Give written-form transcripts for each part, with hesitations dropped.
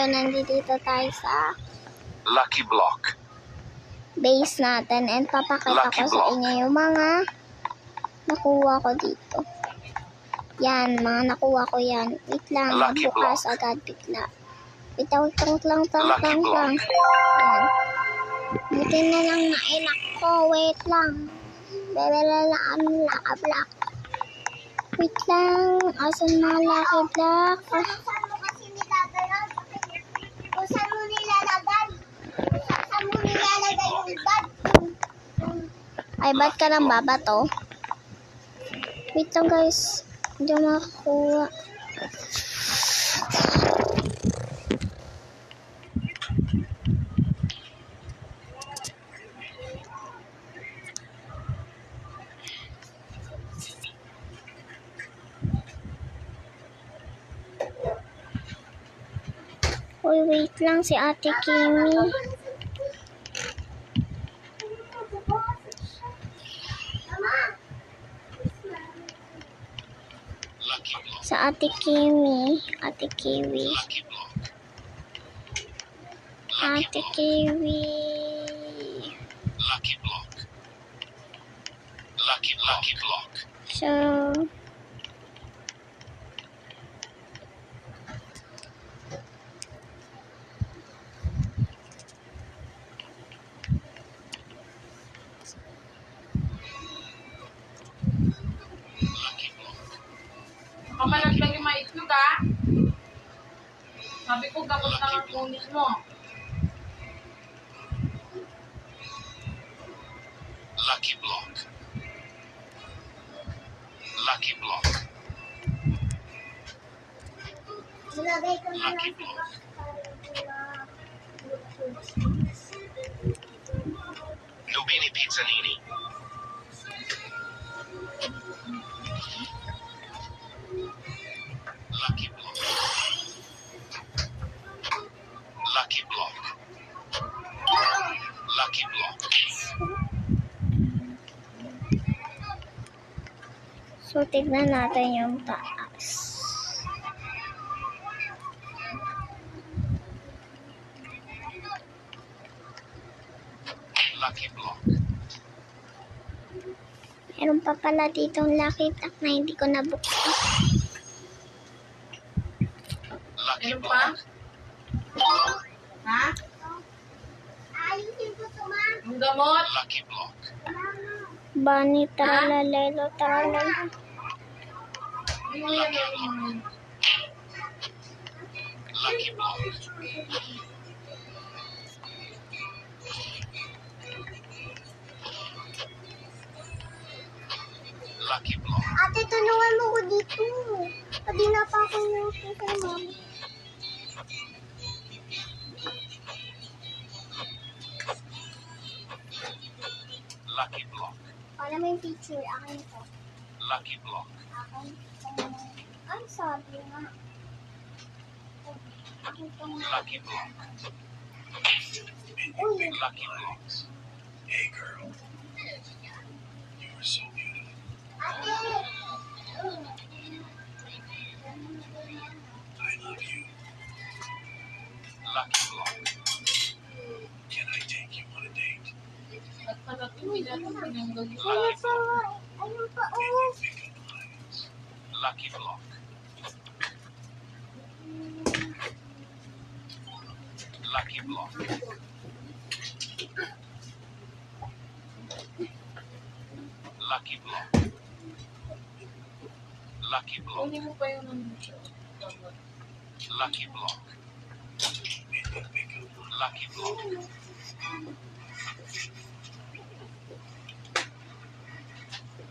nandito tayo sa Lucky Block. base natin and papakita Lucky ko sa block. inyo yung mga nakuha ko dito. Yan, mga nakuha ko yan. Wait lang, Lucky bukas block. agad bigla. Wait lang. Lucky block. Yan. Buti na lang nainak ko. Wait lang. Bebelalaan block. Wait lang. Asan mga lucky block? Saan mo kasi nilalagay? Kung saan mo nilalagay? Saan mo nilalagay yung bag? Ay, ba't ka nang babato? Wait lang guys. Hindi ko makakuha. Uy, wait lang si Ate Kimi. Lucky Block. Sa Ate Kimi. Ate Kiwi. Lucky Block. Ate Kiwi. Lucky Block. Lucky Block. So, Lucky Block. Kamalag lang yung maitlog, ha? Sabi ko, gabot na ang kunin mo. Lucky Block. Lucky Block. Nilagay ko na Lucky lang Block. Lubini Pizzanini. Lucky Block. Lucky Block. Lucky Block. so tignan natin yung taas. Lucky Block. Meron pa pala ditong lucky block na hindi ko nabuksan. Lucky Ano pa? Block. Ha? Ayusin ko ito, ma. Yung gamot? Lucky Block. Bunny, tralalelo, tralala. Ano yan? Lucky Block. Lucky Block. Ate, tulungan mo ko dito. Kanina pa ako yung sa mama. Lucky Block. Alam mo yung picture, akin ito. Lucky Block. Akin ito. Ang sabi nga. Akin ito nga. Lucky Block. Uy, Lucky Blocks. Hey girl. You are so beautiful. ate! I love you. Lucky Block. Can I take you on a date? At pala natin pinanggag yung Ayun pa nga. Ayun pa, oh. Pick up lines. Lucky Block. Lucky Block. Lucky Block. Lucky Block. Kunin mo pa yung nandito. Lucky Block. Lucky Block.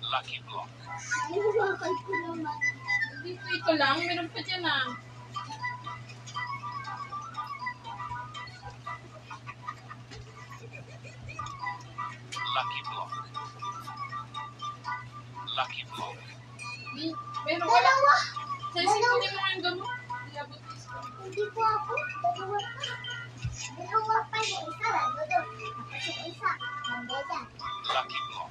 Lucky Block. Hinuwakan ko naman. Dito ito lang, meron pa dyan, ah. Lucky Block. Lucky Block. Meron wala. Dalawa! Sa'yo, kunin mo nga yung gamot. Iabot ko sa Hindi po ako. Dalawa pa. Dalawa pa yung isa. Lalo doon. Tapos yung isa. Nandiyan. Lucky Block.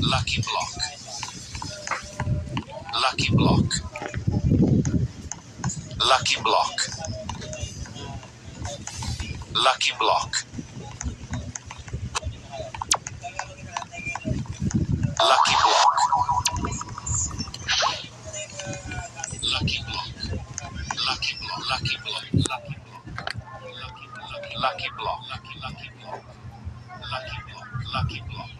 Lucky block. Lucky block. Lucky block. Lucky block. Lucky block. Lucky block. Lucky block. Lucky block. Lucky block. Lucky block. Lucky block. Lucky block. Lucky block.